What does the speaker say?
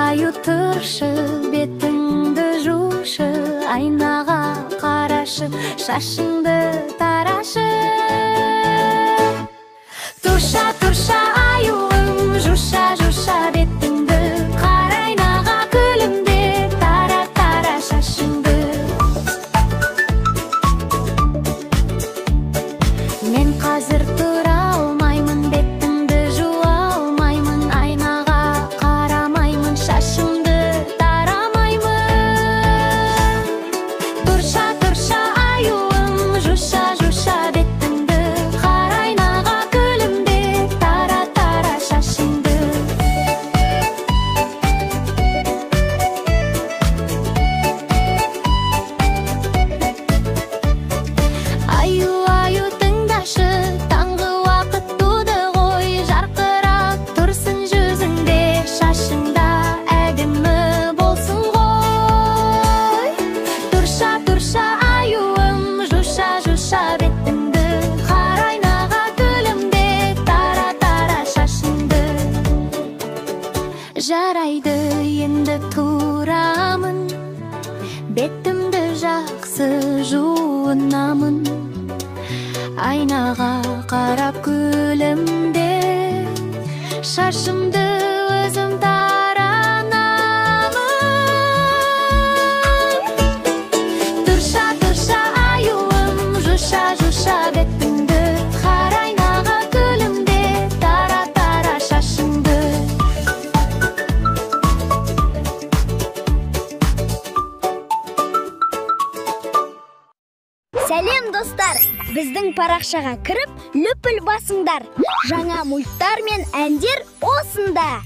аю тұршы, бетіңді жушы, айнаға қарашы, шашыңды тарашы. Тұрша, тұрша аюым, жуша, жуша бетіңді, қара айнаға күлімде, тара, тара шашыңды. Мен қазір тұра алмаймын, бетіңді жуа алмаймын, айнаға қарамаймын, шашымды тарамаймын. Тұрша, тұрша аюым, жуша, жуша бетіңді, қара айнаға күлімде, тара, тара шашыңды. Аю, аю тыңдашы, таңғы уақыт туды ғой, жарқырап тұрсын жүзіңде, шашыңда әдемі болсын ғой. Тұрша, тұрша аюым, жуша, жуша бетіңді, қара айнаға күлімде, тара, тара шашыңды. Жарайды, енді турамын, бетімді жақсы жуынамын, айнаға қарап күлімде, шашымды өзім таранамын. Тұрша, тұрша аюым, жуша, жуша бетіңді, қара айнаға күлімде, тара, тара шашыңды. Сәлем достар! Біздің парақшаға кіріп, лүпіл басыңдар. Жаңа мульттар мен әндер осында.